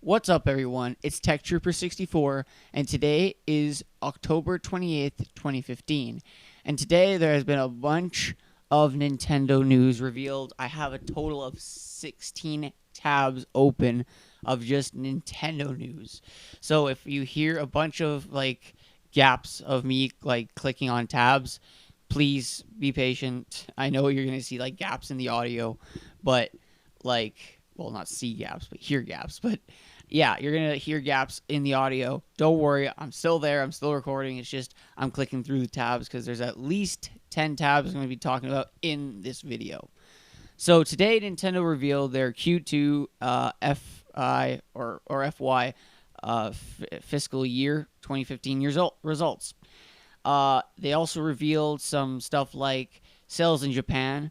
What's up, everyone? It's Tech Trooper 64, and today is October 28th, 2015. And today there has been a bunch of Nintendo news revealed. I have a total of 16 tabs open of just Nintendo news. So if you hear a bunch of gaps of me clicking on tabs, please be patient. I know you're going to see gaps in the audio, but not see gaps, but hear gaps. But yeah, you're going to hear gaps in the audio. Don't worry, I'm still there. I'm still recording. It's just I'm clicking through the tabs because there's at least 10 tabs I'm going to be talking about in this video. So today, Nintendo revealed their Q2 FY fiscal year 2015 results. They also revealed some stuff like sales in Japan,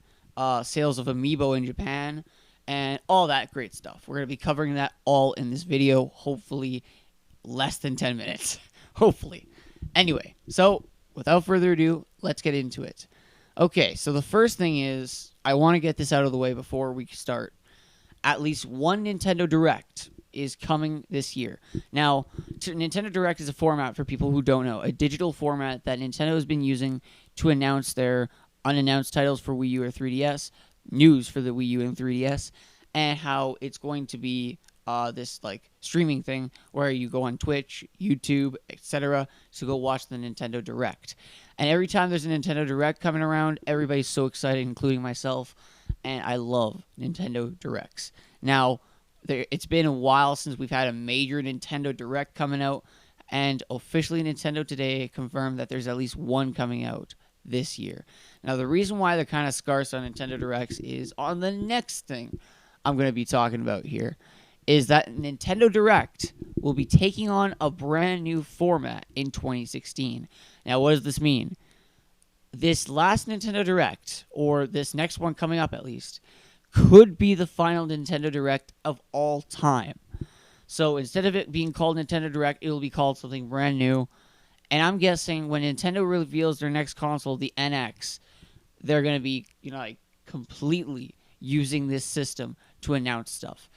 sales of Amiibo in Japan, and all that great stuff. We're going to be covering that all in this video, hopefully less than 10 minutes. Hopefully. Anyway, so without further ado, let's get into it. Okay, so the first thing is, I want to get this out of the way before we start. At least one Nintendo Direct is coming this year. Now, Nintendo Direct is a format, for people who don't know, a digital format that Nintendo has been using to announce their unannounced titles for Wii U or 3DS, news for the Wii U and 3DS, and how it's going to be this streaming thing where you go on Twitch, YouTube, etc. to go watch the Nintendo Direct. And every time there's a Nintendo Direct coming around, everybody's so excited, including myself, and I love Nintendo Directs. Now, it's been a while since we've had a major Nintendo Direct coming out, and officially Nintendo today confirmed that there's at least one coming out this year. Now, the reason why they're kind of scarce on Nintendo Directs is on the next thing I'm going to be talking about here, is that Nintendo Direct will be taking on a brand new format in 2016. Now, what does this mean? This last Nintendo Direct, or this next one coming up at least, could be the final Nintendo Direct of all time. So instead of it being called Nintendo Direct, it will be called something brand new. And I'm guessing when Nintendo reveals their next console, the NX, they're going to be, completely using this system to announce stuff.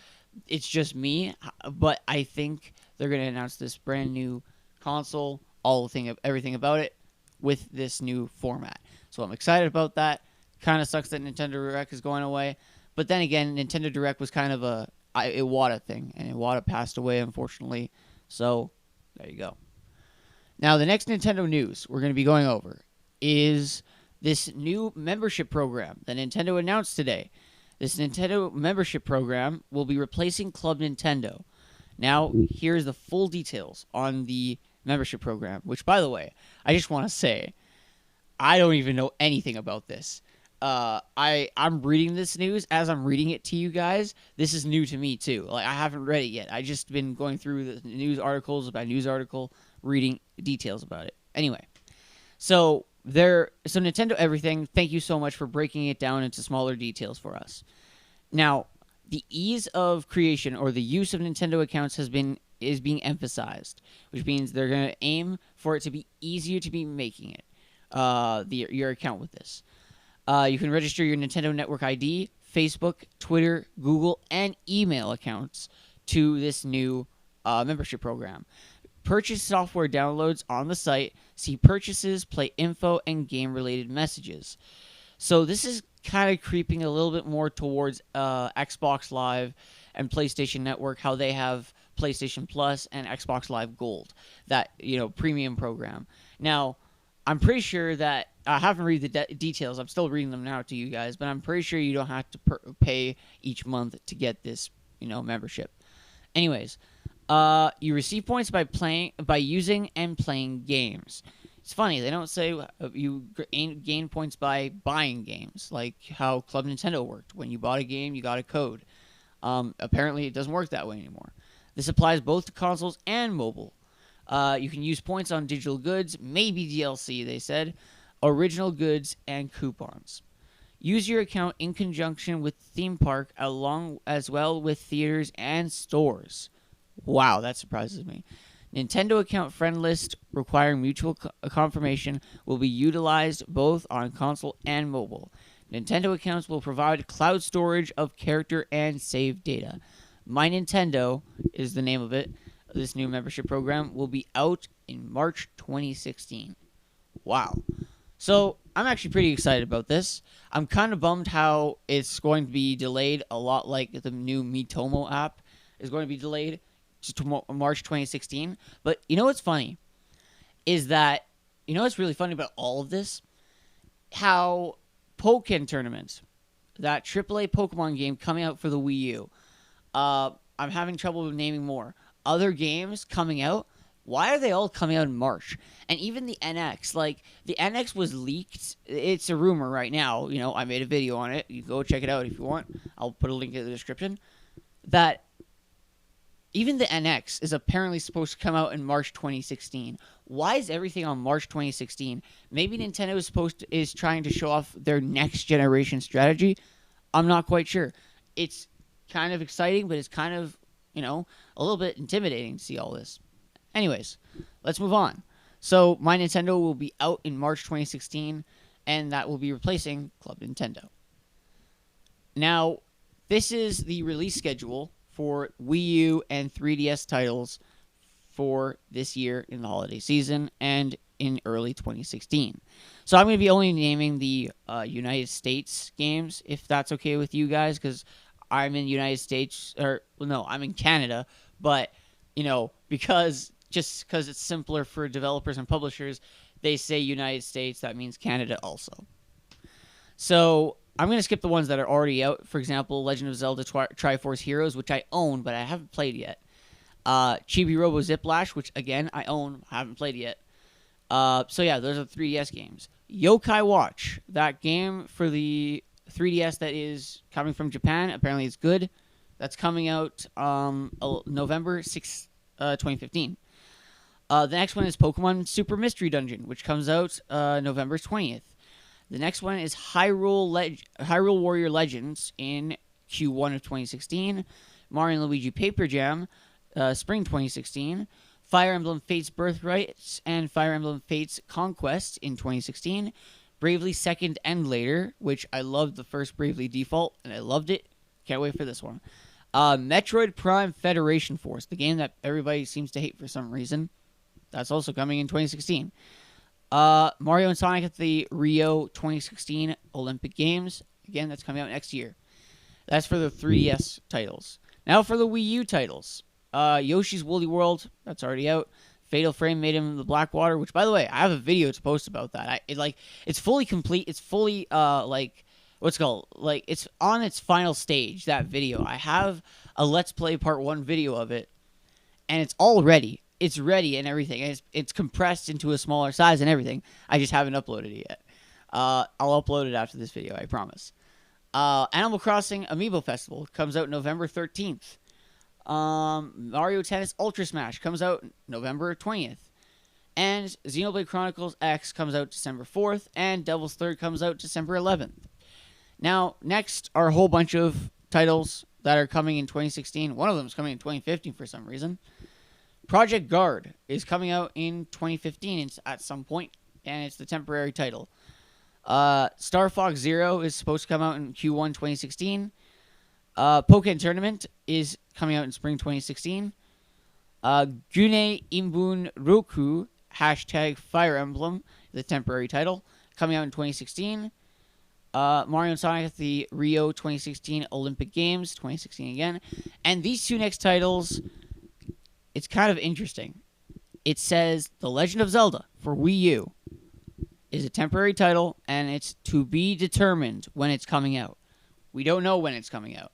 It's just me, but I think they're going to announce this brand new console, everything about it, with this new format. So I'm excited about that. Kind of sucks that Nintendo Direct is going away. But then again, Nintendo Direct was kind of a Iwata thing, and Iwata passed away, unfortunately. So there you go. Now, the next Nintendo news we're going to be going over is this new membership program that Nintendo announced today. This Nintendo membership program will be replacing Club Nintendo. Now, here's the full details on the membership program, which, by the way, I just want to say, I don't even know anything about this. I'm reading this news as I'm reading it to you guys. This is new to me, too. I haven't read it yet. I just been going through the news articles about news article, reading details about it. Anyway, so Nintendo Everything, thank you so much for breaking it down into smaller details for us. Now, the ease of creation or the use of Nintendo accounts is being emphasized, which means they're going to aim for it to be easier to be making it, your account with this. You can register your Nintendo Network ID, Facebook, Twitter, Google, and email accounts to this new membership program. Purchase software downloads on the site, see purchases, play info, and game-related messages. So this is kind of creeping a little bit more towards Xbox Live and PlayStation Network, how they have PlayStation Plus and Xbox Live Gold, that premium program. Now, I'm pretty sure that I haven't read the details. I'm still reading them now to you guys, but I'm pretty sure you don't have to pay each month to get this, membership. Anyways, you receive points by using and playing games. It's funny, they don't say you gain points by buying games, like how Club Nintendo worked. When you bought a game, you got a code. Apparently, it doesn't work that way anymore. This applies both to consoles and mobile. You can use points on digital goods, maybe DLC, they said, original goods, and coupons. Use your account in conjunction with theme park, as well with theaters and stores. Wow, that surprises me. Nintendo account friend list requiring mutual confirmation will be utilized both on console and mobile. Nintendo accounts will provide cloud storage of character and save data. My Nintendo is the name of it. This new membership program will be out in March 2016. Wow. So I'm actually pretty excited about this. I'm kind of bummed how it's going to be delayed, a lot like the new Miitomo app is going to be delayed to March 2016. But you know what's funny is that, you know what's really funny about all of this? How Pokken Tournament, that AAA Pokemon game coming out for the Wii U, I'm having trouble naming more. Other games coming out, why are they all coming out in March? And even the NX, like the NX was leaked. It's a rumor right now. You know, I made a video on it. You can go check it out if you want. I'll put a link in the description. That even the NX is apparently supposed to come out in March 2016. Why is everything on March 2016? Maybe Nintendo is trying to show off their next generation strategy. I'm not quite sure. It's kind of exciting, but it's kind of, you know, a little bit intimidating to see all this. Anyways, let's move on. So, My Nintendo will be out in March 2016, and that will be replacing Club Nintendo. Now, this is the release schedule for Wii U and 3DS titles for this year in the holiday season and in early 2016. So I'm going to be only naming the United States games, if that's okay with you guys, because I'm in United States, or well, no, I'm in Canada, but you know, because it's simpler for developers and publishers, they say United States, that means Canada also. So I'm going to skip the ones that are already out. For example, Legend of Zelda Triforce Heroes, which I own, but I haven't played yet. Chibi Robo Ziplash, which again I own, haven't played yet. So yeah, those are 3DS games. Yokai Watch, that game for the 3DS that is coming from Japan. Apparently it's good. That's coming out November 6th, 2015. The next one is Pokemon Super Mystery Dungeon, which comes out November 20th. The next one is Hyrule Warrior Legends in Q1 of 2016. Mario and Luigi Paper Jam, spring 2016. Fire Emblem Fates Birthright and Fire Emblem Fates Conquest in 2016. Bravely Second and Later, which I loved the first Bravely Default, and I loved it. Can't wait for this one. Metroid Prime Federation Force, the game that everybody seems to hate for some reason. That's also coming in 2016. Mario and Sonic at the Rio 2016 Olympic Games. Again, that's coming out next year. That's for the 3DS titles. Now for the Wii U titles. Yoshi's Woolly World, that's already out. Fatal Frame Made in the Blackwater, which, by the way, I have a video to post about that. It's fully complete. It's fully, what's it called? Like, it's on its final stage, that video. I have a Let's Play Part 1 video of it, and it's all ready. It's ready and everything. And it's compressed into a smaller size and everything. I just haven't uploaded it yet. I'll upload it after this video, I promise. Animal Crossing Amiibo Festival comes out November 13th. Mario Tennis Ultra Smash comes out November 20th. And Xenoblade Chronicles X comes out December 4th. And Devil's Third comes out December 11th. Now, next are a whole bunch of titles that are coming in 2016. One of them is coming in 2015 for some reason. Project Guard is coming out in 2015 at some point, and it's the temporary title. Star Fox Zero is supposed to come out in Q1 2016. Pokken Tournament is coming out in spring 2016. Gune Imbun Roku, hashtag Fire Emblem, the temporary title, coming out in 2016. Mario and Sonic at the Rio 2016 Olympic Games, 2016 again. And these two next titles, it's kind of interesting. It says The Legend of Zelda for Wii U is a temporary title, and it's to be determined when it's coming out. We don't know when it's coming out.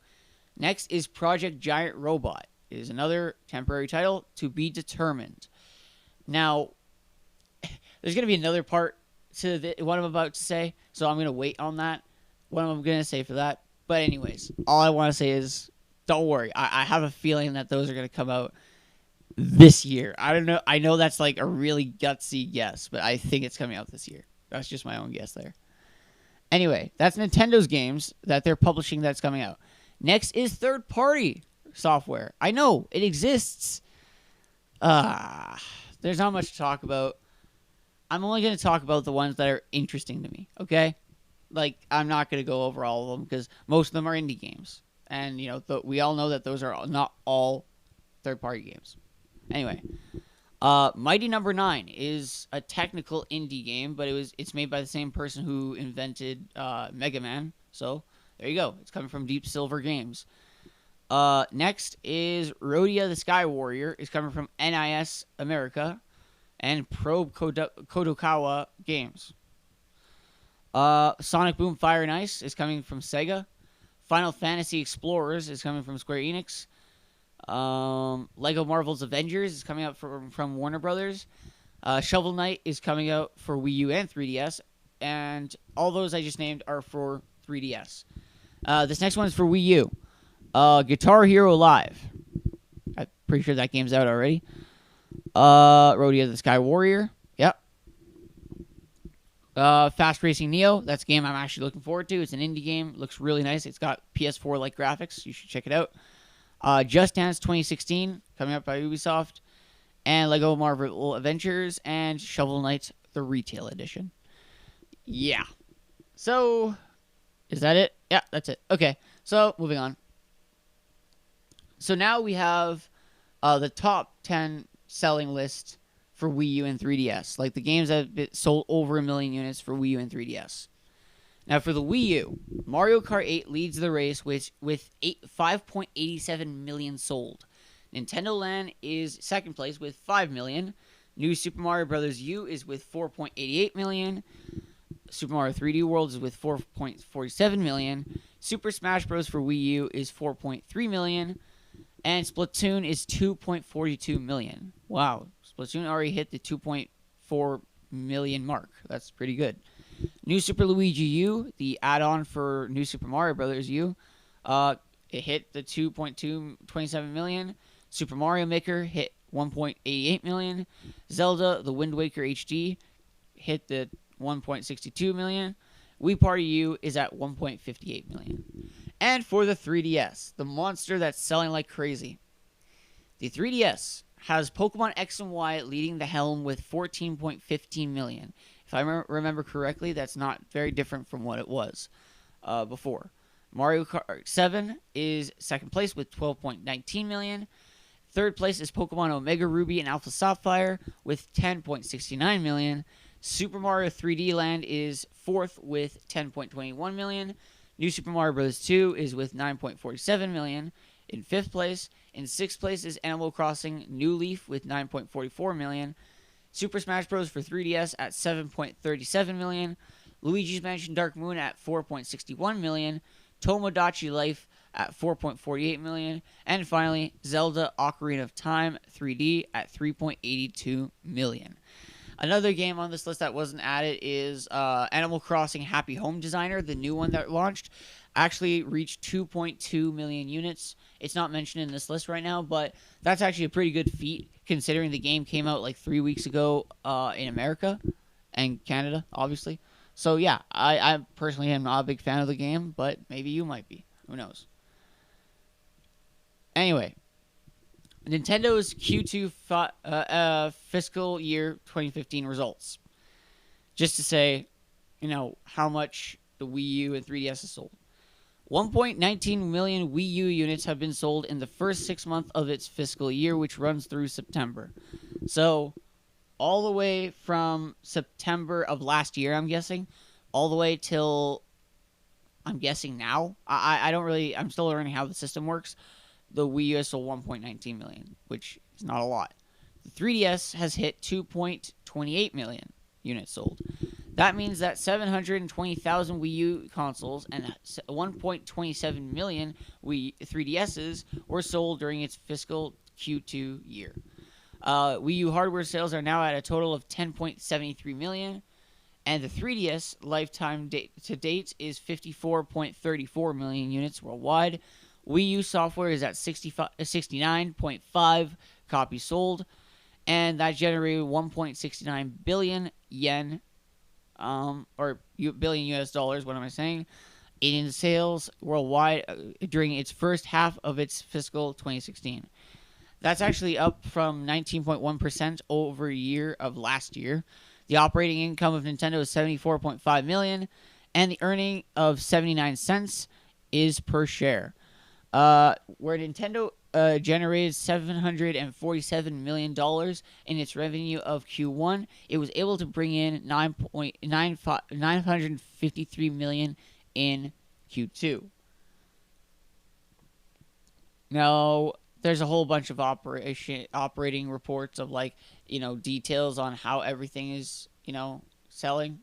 Next is Project Giant Robot. It is another temporary title, to be determined. Now, there's going to be another part to what I'm about to say, so I'm going to wait on that, what I'm going to say for that. But anyways, all I want to say is, don't worry. I have a feeling that those are going to come out this year. I don't know. I know that's like a really gutsy guess, but I think it's coming out this year. That's just my own guess there. Anyway, that's Nintendo's games that they're publishing that's coming out. Next is third-party software. I know, it exists. There's not much to talk about. I'm only going to talk about the ones that are interesting to me, okay? Like, I'm not going to go over all of them because most of them are indie games. and we all know that those are not all third-party games. Anyway, Mighty Number 9 is a technical indie game, but it's made by the same person who invented Mega Man. So there you go. It's coming from Deep Silver Games. Next is Rodia the Sky Warrior. It's coming from NIS America and Probe Kodokawa Games. Sonic Boom Fire and Ice is coming from Sega. Final Fantasy Explorers is coming from Square Enix. Lego Marvel's Avengers is coming out from Warner Brothers. Shovel Knight is coming out for Wii U and 3DS. And all those I just named are for 3DS. This next one is for Wii U. Guitar Hero Live. I'm pretty sure that game's out already. Rodia the Sky Warrior. Yep. Fast Racing Neo. That's a game I'm actually looking forward to. It's an indie game. Looks really nice. It's got PS4-like graphics. You should check it out. Just Dance 2016, coming out by Ubisoft. And Lego Marvel Adventures and Shovel Knight, the Retail Edition. Yeah. So, is that it? Yeah, that's it. Okay, so moving on. So now we have the top 10 selling list for Wii U and 3DS. Like the games that have sold over 1 million units for Wii U and 3DS. Now for the Wii U, Mario Kart 8 leads the race with 5.87 million sold. Nintendo Land is second place with 5 million. New Super Mario Bros. U is with 4.88 million. Super Mario 3D World is with 4.47 million. Super Smash Bros. For Wii U is 4.3 million. And Splatoon is 2.42 million. Wow. Splatoon already hit the 2.4 million mark. That's pretty good. New Super Luigi U, the add-on for New Super Mario Bros. U, it hit the 2.27 million. Super Mario Maker hit 1.88 million. Zelda, the Wind Waker HD, hit the 1.62 million. Wii Party U is at 1.58 million. And for the 3DS, the monster that's selling like crazy. The 3DS has Pokemon X and Y leading the helm with 14.15 million. If I remember correctly, that's not very different from what it was before. Mario Kart 7 is second place with 12.19 million. Third place is Pokemon Omega Ruby and Alpha Sapphire with 10.69 million. Super Mario 3D Land is fourth with 10.21 million. New Super Mario Bros. 2 is with 9.47 million. In fifth place. In sixth place is Animal Crossing New Leaf with 9.44 million. Super Smash Bros. For 3DS at 7.37 million. Luigi's Mansion Dark Moon at 4.61 million. Tomodachi Life at 4.48 million. And finally, Zelda Ocarina of Time 3D at 3.82 million. Another game on this list that wasn't added is Animal Crossing Happy Home Designer, the new one that launched. Actually reached 2.2 million units. It's not mentioned in this list right now, but that's actually a pretty good feat considering the game came out like 3 weeks ago in America and Canada, obviously. So yeah, I personally am not a big fan of the game, but maybe you might be. Who knows? Anyway, Nintendo's Q2 fiscal year 2015 results. Just to say, how much the Wii U and 3DS has sold. 1.19 million Wii U units have been sold in the first 6 months of its fiscal year, which runs through September. So, all the way from September of last year, I'm guessing, all the way till, I'm guessing now. I'm still learning how the system works. The Wii U has sold 1.19 million, which is not a lot. The 3DS has hit 2.28 million units sold. That means that 720,000 Wii U consoles and 1.27 million Wii 3DSs were sold during its fiscal Q2 year. Wii U hardware sales are now at a total of 10.73 million, and the 3DS lifetime to date is 54.34 million units worldwide. Wii U software is at 69.5 copies sold, and that generated 1.69 billion yen, or billion US dollars, what am I saying, in sales worldwide during its first half of its fiscal 2016. That's actually up from 19.1% over a year of last year. The operating income of Nintendo is 74.5 million, and the earning of 79 cents is per share. Where Nintendo generated $747 million in its revenue of Q1, it was able to bring in 953 million in Q2. Now, there's a whole bunch of operating reports of like, details on how everything is, selling,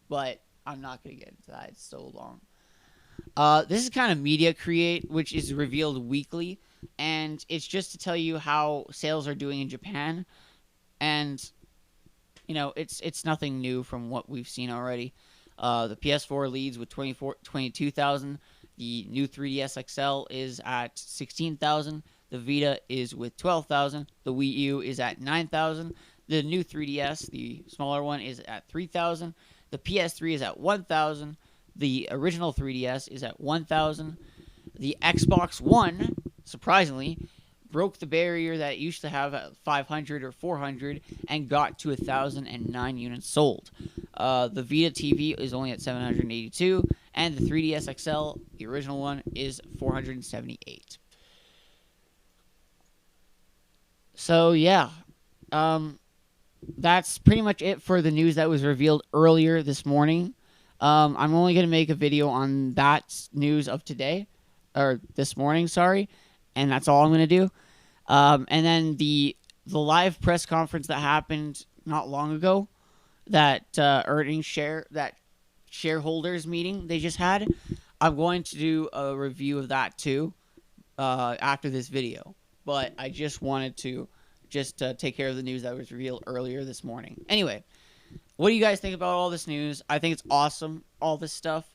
but I'm not going to get into that. It's so long. This is kind of Media Create, which is revealed weekly, and it's just to tell you how sales are doing in Japan, and it's nothing new from what we've seen already. The PS4 leads with 22,000. The new 3DS XL is at 16,000. The Vita is with 12,000. The Wii U is at 9,000. The new 3DS, the smaller one, is at 3,000. The PS3 is at 1,000. The original 3DS is at 1,000. The Xbox One, surprisingly, broke the barrier that it used to have at 500 or 400 and got to 1,009 units sold. The Vita TV is only at 782, and the 3DS XL, the original one, is 478. So yeah, that's pretty much it for the news that was revealed earlier this morning. I'm only going to make a video on that news of today, or this morning, sorry, and that's all I'm going to do. And then the live press conference that happened not long ago, that shareholders meeting they just had, I'm going to do a review of that too after this video. But I just wanted to take care of the news that was revealed earlier this morning. Anyway, what do you guys think about all this news? I think it's awesome, all this stuff.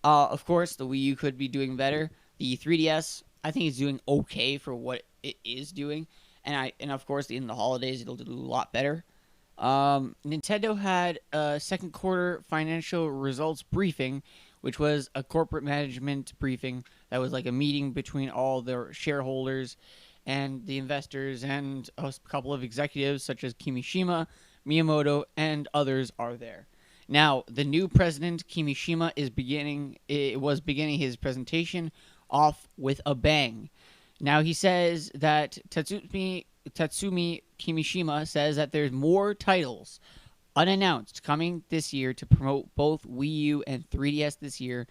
Of course, the Wii U could be doing better. The 3DS, I think, is doing okay for what it is doing. And of course, in the holidays, it'll do a lot better. Nintendo had a second quarter financial results briefing, which was a corporate management briefing that was like a meeting between all their shareholders and the investors, and a couple of executives such as Kimishima, Miyamoto, and others are there. Now, the new president, Kimishima, was beginning his presentation off with a bang. Now, he says that Tatsumi Kimishima says that there's more titles unannounced coming this year to promote both Wii U and 3DS this year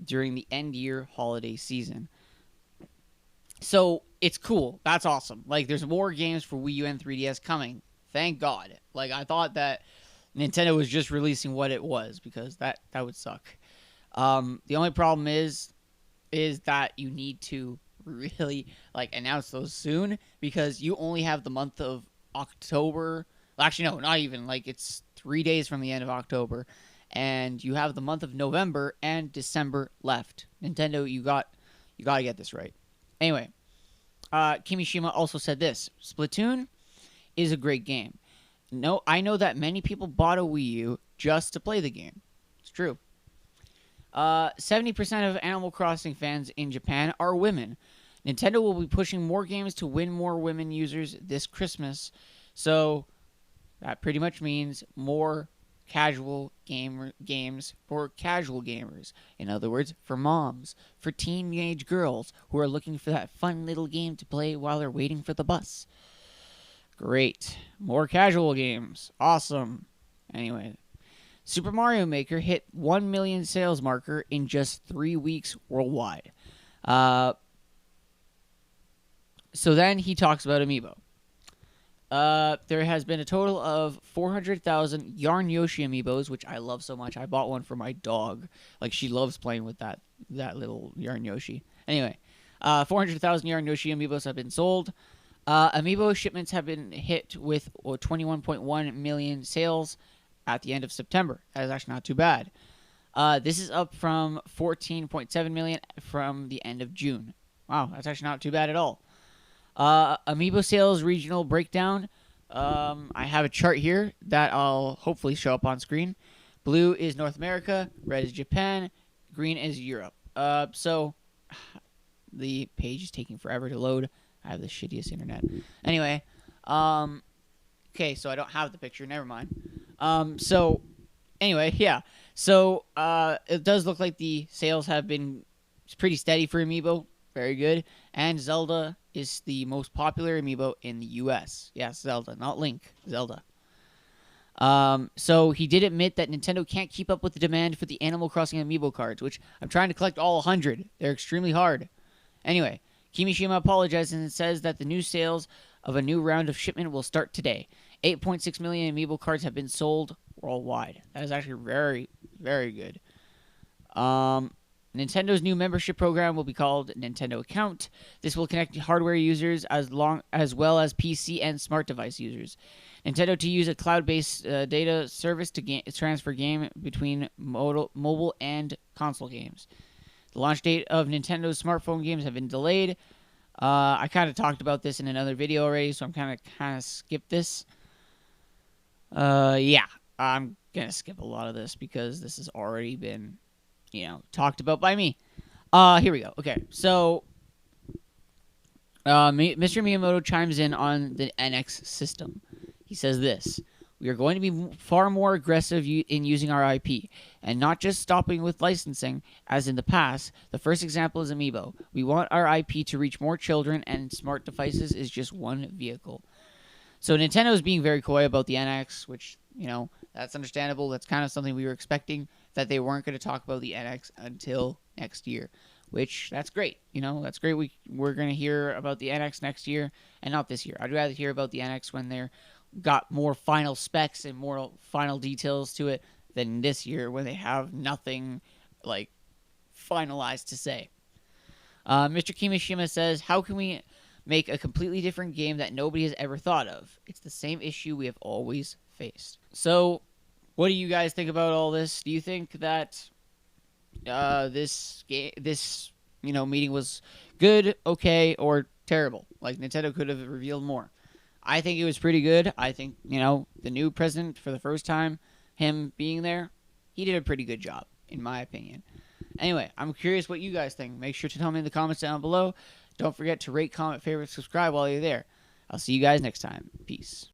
during the end-year holiday season. So, it's cool. That's awesome. Like, there's more games for Wii U and 3DS coming. Thank God. Like, I thought that Nintendo was just releasing what it was, because that would suck. The only problem is that you need to really announce those soon, because you only have the month of October. Actually, no, not even. It's 3 days from the end of October, and you have the month of November and December left. Nintendo, you got to get this right. Anyway, Kimishima also said this: Splatoon is a great game. No, I know that many people bought a Wii U just to play the game. It's true. 70% of Animal Crossing fans in Japan are women. Nintendo will be pushing more games to win more women users this Christmas. So that pretty much means more casual games for casual gamers. In other words, for moms, for teenage girls who are looking for that fun little game to play while they're waiting for the bus. Great. More casual games. Awesome. Anyway, Super Mario Maker hit 1 million sales marker in just 3 weeks worldwide. So then he talks about Amiibo. There has been a total of 400,000 Yarn Yoshi Amiibos, which I love so much. I bought one for my dog. She loves playing with that little Yarn Yoshi. Anyway, 400,000 Yarn Yoshi Amiibos have been sold. Amiibo shipments have been hit with 21.1 million sales at the end of September. That is actually not too bad. This is up from 14.7 million from the end of June. Wow, that's actually not too bad at all. Amiibo sales regional breakdown. I have a chart here that I'll hopefully show up on screen. Blue is North America, red is Japan, green is Europe. So the page is taking forever to load. I have the shittiest internet. Anyway, okay, so I don't have the picture. Never mind. So anyway, yeah. So it does look like the sales have been pretty steady for Amiibo. Very good. And Zelda is the most popular amiibo in the US. Yes, Zelda, not Link. Zelda. So he did admit that Nintendo can't keep up with the demand for the Animal Crossing amiibo cards, which I'm trying to collect all 100. They're extremely hard. Anyway, Kimishima apologizes and says that the new sales of a new round of shipment will start today. 8.6 million amiibo cards have been sold worldwide. That is actually very, very good. Nintendo's new membership program will be called Nintendo Account. This will connect hardware users as well as PC and smart device users. Nintendo to use a cloud-based data service to transfer game between mobile and console games. The launch date of Nintendo's smartphone games have been delayed. I kind of talked about this in another video already, so I'm kind of skip this. Yeah, I'm gonna skip a lot of this because this has already been, talked about by me. Here we go. Okay, so Mr. Miyamoto chimes in on the NX system. He says this: "We are going to be far more aggressive in using our IP, and not just stopping with licensing, as in the past. The first example is Amiibo. We want our IP to reach more children, and smart devices is just one vehicle." So Nintendo is being very coy about the NX, which, that's understandable. That's kind of something we were expecting, that they weren't going to talk about the NX until next year, which that's great. That's great. We're going to hear about the NX next year and not this year. I'd rather hear about the NX when they're got more final specs and more final details to it than this year when they have nothing like finalized to say. Mr. Kimishima says, "How can we make a completely different game that nobody has ever thought of? It's the same issue we have always faced." So, what do you guys think about all this? Do you think that this meeting was good, okay, or terrible? Like, Nintendo could have revealed more. I think it was pretty good. I think, the new president, for the first time, him being there, he did a pretty good job, in my opinion. Anyway, I'm curious what you guys think. Make sure to tell me in the comments down below. Don't forget to rate, comment, favorite, subscribe while you're there. I'll see you guys next time. Peace.